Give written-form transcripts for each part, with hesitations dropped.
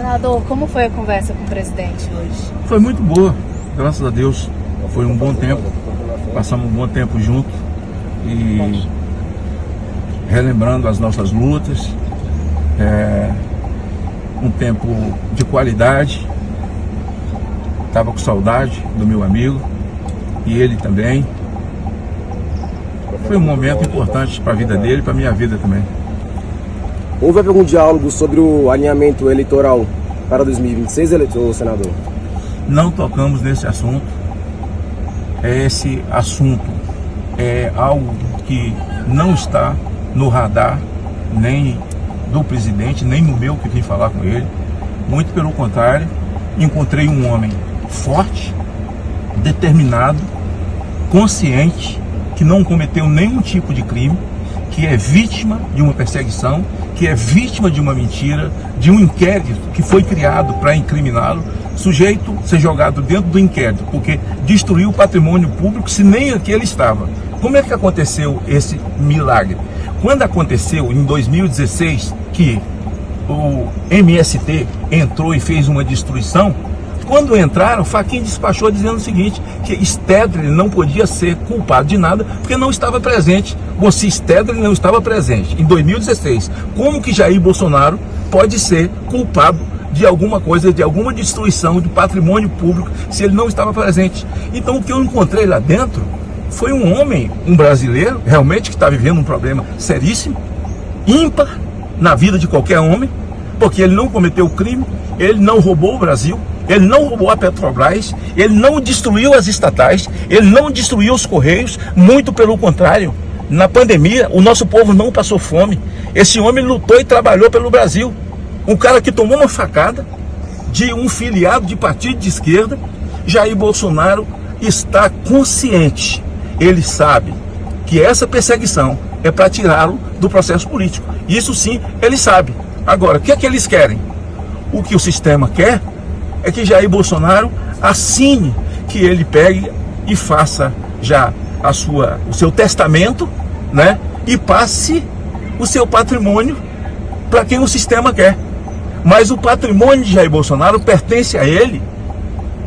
Senador, como foi a conversa com o presidente hoje? Foi muito boa, graças a Deus. Foi um bom tempo, passamos um bom tempo juntos e relembrando as nossas lutas, um tempo de qualidade. Estava com saudade do meu amigo e ele também. Foi um momento importante para a vida dele e para a minha vida também. Houve algum diálogo sobre o alinhamento eleitoral para 2026, senador? Não tocamos nesse assunto. Esse assunto é algo que não está no radar nem do presidente, nem no meu que vim falar com ele. Muito pelo contrário, encontrei um homem forte, determinado, consciente, que não cometeu nenhum tipo de crime, que é vítima de uma perseguição, que é vítima de uma mentira, de um inquérito que foi criado para incriminá-lo, sujeito a ser jogado dentro do inquérito, porque destruiu o patrimônio público se nem aqui ele estava. Como é que aconteceu esse milagre? Quando aconteceu em 2016 que o MST entrou e fez uma destruição, quando entraram, Fachin despachou dizendo o seguinte, que Stedley não podia ser culpado de nada porque não estava presente. Bom, se Stedley não estava presente em 2016, como que Jair Bolsonaro pode ser culpado de alguma coisa, de alguma destruição do patrimônio público, se ele não estava presente? Então o que eu encontrei lá dentro foi um homem, um brasileiro, realmente que está vivendo um problema seríssimo, ímpar na vida de qualquer homem, porque ele não cometeu crime, ele não roubou o Brasil, ele não roubou a Petrobras, ele não destruiu as estatais, ele não destruiu os Correios, muito pelo contrário. Na pandemia, o nosso povo não passou fome. Esse homem lutou e trabalhou pelo Brasil. Um cara que tomou uma facada de um filiado de partido de esquerda. Jair Bolsonaro está consciente. Ele sabe que essa perseguição é para tirá-lo do processo político. Isso sim, ele sabe. Agora, o que é que eles querem? O que o sistema quer é que Jair Bolsonaro assine, que ele pegue e faça já o seu testamento, né? E passe o seu patrimônio para quem o sistema quer. Mas o patrimônio de Jair Bolsonaro pertence a ele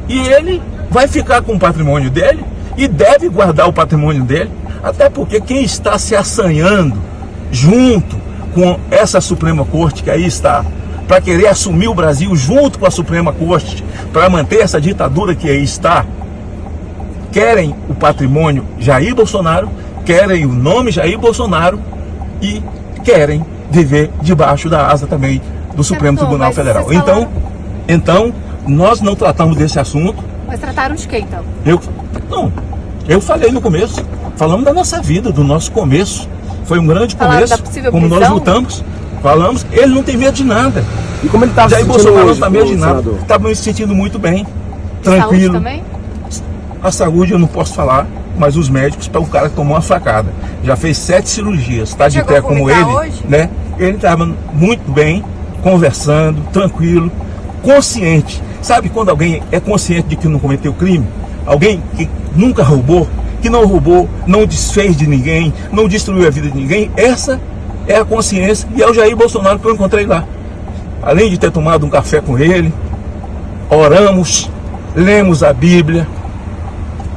e ele vai ficar com o patrimônio dele e deve guardar o patrimônio dele, até porque quem está se assanhando junto com essa Suprema Corte que aí está, para querer assumir o Brasil junto com a Suprema Corte, para manter essa ditadura que aí está, querem o patrimônio Jair Bolsonaro, querem o nome Jair Bolsonaro e querem viver debaixo da asa também do Supremo Tribunal Federal. Então, nós não tratamos desse assunto. Mas trataram de quê, então? Eu falei no começo, falamos da nossa vida, do nosso começo. Foi um grande começo, como nós lutamos. Falamos, ele não tem medo de nada. E como ele está se sentindo hoje? Bolsonaro não está medo de nada. Estava se sentindo muito bem, tranquilo. Saúde também? A saúde eu não posso falar, mas os médicos, para o cara que tomou uma facada, já fez 7 cirurgias, está de pé como ele, hoje? né? Ele estava muito bem, conversando, tranquilo, consciente. Sabe quando alguém é consciente de que não cometeu crime? Alguém que nunca roubou, que não roubou, não desfez de ninguém, não destruiu a vida de ninguém? Essa é a consciência, e é o Jair Bolsonaro que eu encontrei lá. Além de ter tomado um café com ele, oramos, lemos a Bíblia,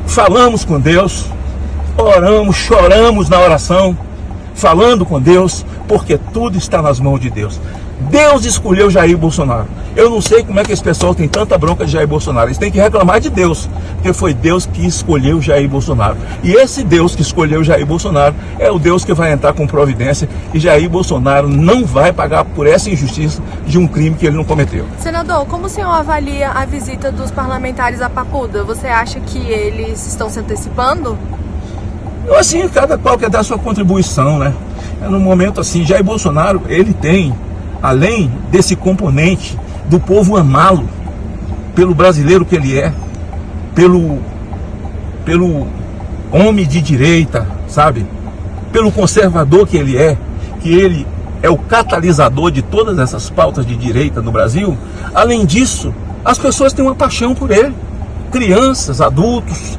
falamos com Deus, oramos, choramos na oração, falando com Deus, porque tudo está nas mãos de Deus. Deus escolheu Jair Bolsonaro. Eu não sei como é que esse pessoal tem tanta bronca de Jair Bolsonaro. Eles têm que reclamar de Deus, porque foi Deus que escolheu Jair Bolsonaro. E esse Deus que escolheu Jair Bolsonaro é o Deus que vai entrar com providência, e Jair Bolsonaro não vai pagar por essa injustiça de um crime que ele não cometeu. Senador, como o senhor avalia a visita dos parlamentares à Papuda? Você acha que eles estão se antecipando? Assim, cada qual quer dar sua contribuição, né? No momento assim, Jair Bolsonaro, ele tem, além desse componente do povo amá-lo, pelo brasileiro que ele é, pelo homem de direita, sabe? Pelo conservador que ele é o catalisador de todas essas pautas de direita no Brasil. Além disso, as pessoas têm uma paixão por ele. Crianças, adultos,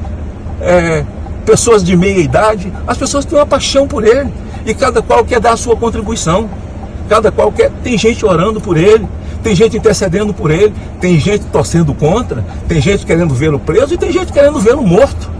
pessoas de meia idade, as pessoas têm uma paixão por ele. E cada qual quer dar a sua contribuição. Cada qual quer, tem gente orando por ele. Tem gente intercedendo por ele, tem gente torcendo contra, tem gente querendo vê-lo preso e tem gente querendo vê-lo morto.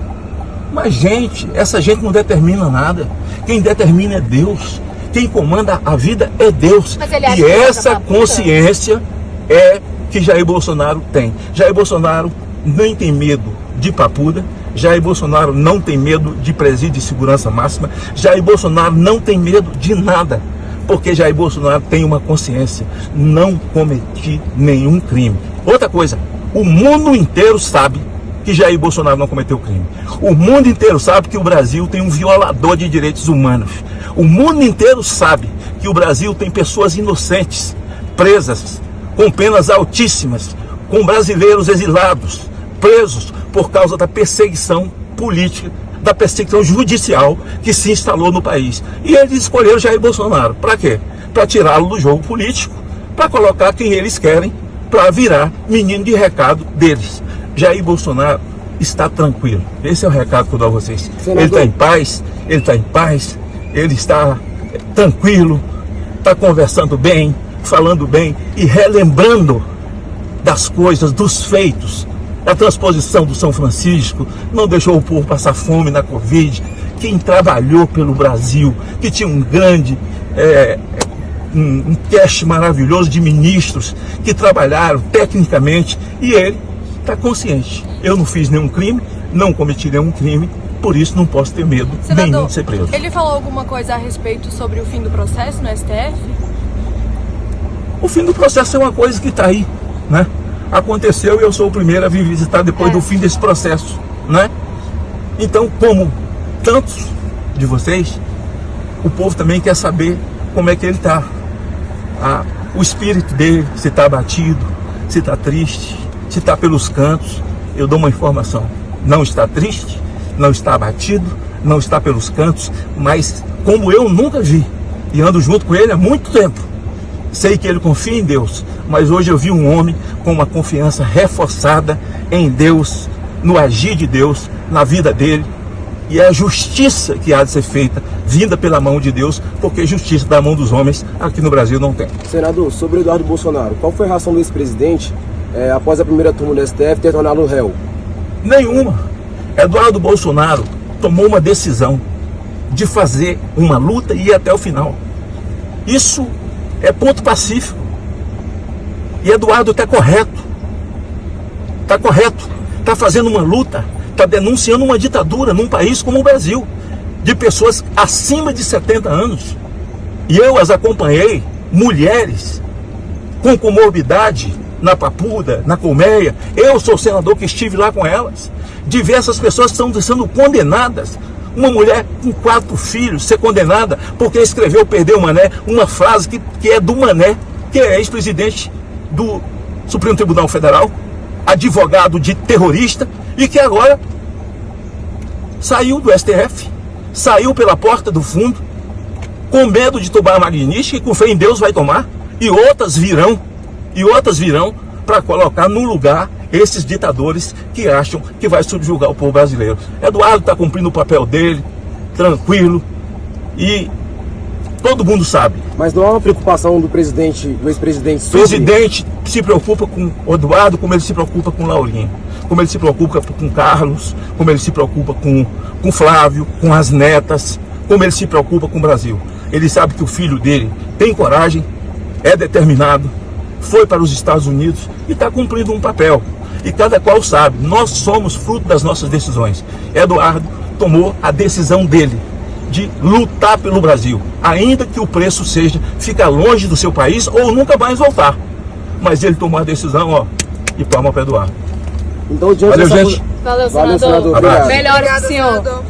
Mas, gente, essa gente não determina nada. Quem determina é Deus. Quem comanda a vida é Deus. E essa consciência é que Jair Bolsonaro tem. Jair Bolsonaro nem tem medo de papuda. Jair Bolsonaro não tem medo de presídio de segurança máxima. Jair Bolsonaro não tem medo de nada. Porque Jair Bolsonaro tem uma consciência. Não cometi nenhum crime. Outra coisa, o mundo inteiro sabe que Jair Bolsonaro não cometeu crime. O mundo inteiro sabe que o Brasil tem um violador de direitos humanos. O mundo inteiro sabe que o Brasil tem pessoas inocentes, presas, com penas altíssimas, com brasileiros exilados, presos por causa da perseguição política, da perseguição judicial que se instalou no país. E eles escolheram Jair Bolsonaro. Para quê? Para tirá-lo do jogo político, para colocar quem eles querem, para virar menino de recado deles. Jair Bolsonaro está tranquilo. Esse é o recado que eu dou a vocês. Senador. Ele está em paz, ele está tranquilo, está conversando bem, falando bem e relembrando das coisas, dos feitos, da transposição do São Francisco, não deixou o povo passar fome na Covid, quem trabalhou pelo Brasil, que tinha um grande um teste maravilhoso de ministros que trabalharam tecnicamente, e ele está consciente. Eu não fiz nenhum crime, não cometi nenhum crime, por isso não posso ter medo nenhum de ser preso. Ele falou alguma coisa a respeito sobre o fim do processo no STF? O fim do processo é uma coisa que está aí, né? Aconteceu e eu sou o primeiro a vir visitar depois do fim desse processo, né? Então, como tantos de vocês, o povo também quer saber como é que ele está. O espírito dele, se está abatido, se está triste, se está pelos cantos. Eu dou uma informação: não está triste, não está abatido, não está pelos cantos, mas como eu nunca vi, e ando junto com ele há muito tempo, sei que ele confia em Deus, mas hoje eu vi um homem com uma confiança reforçada em Deus, no agir de Deus, na vida dele, e é a justiça que há de ser feita, vinda pela mão de Deus, porque justiça da mão dos homens aqui no Brasil não tem. Senador, sobre Eduardo Bolsonaro, qual foi a reação do ex-presidente após a primeira turma do STF ter tornado réu? Nenhuma. Eduardo Bolsonaro tomou uma decisão de fazer uma luta e ir até o final. Isso é ponto pacífico. E Eduardo está correto. Está correto. Está fazendo uma luta, está denunciando uma ditadura num país como o Brasil, de pessoas acima de 70 anos. E eu as acompanhei, mulheres com comorbidade, na Papuda, na Colmeia. Eu sou senador que estive lá com elas. Diversas pessoas estão sendo condenadas. Uma mulher com 4 filhos ser condenada porque escreveu "Perdeu o Mané", uma frase que é do Mané, que é ex-presidente do Supremo Tribunal Federal, advogado de terrorista, e que agora saiu do STF, saiu pela porta do fundo, com medo de tomar a magnífica, e com fé em Deus vai tomar, e outras virão para colocar no lugar esses ditadores que acham que vai subjugar o povo brasileiro. Eduardo está cumprindo o papel dele, tranquilo, e todo mundo sabe. Mas não há uma preocupação do ex-presidente sobre... O presidente se preocupa com o Eduardo como ele se preocupa com o Laurinho, como ele se preocupa com o Carlos, como ele se preocupa com o Flávio, com as netas, como ele se preocupa com o Brasil. Ele sabe que o filho dele tem coragem, é determinado, foi para os Estados Unidos e está cumprindo um papel. E cada qual sabe, nós somos fruto das nossas decisões. Eduardo tomou a decisão dele de lutar pelo Brasil, ainda que o preço seja ficar longe do seu país ou nunca mais voltar. Mas ele tomou a decisão, e palma para Eduardo. Então, valeu, gente. Valeu, senador. Obrigado. Melhor, senhor.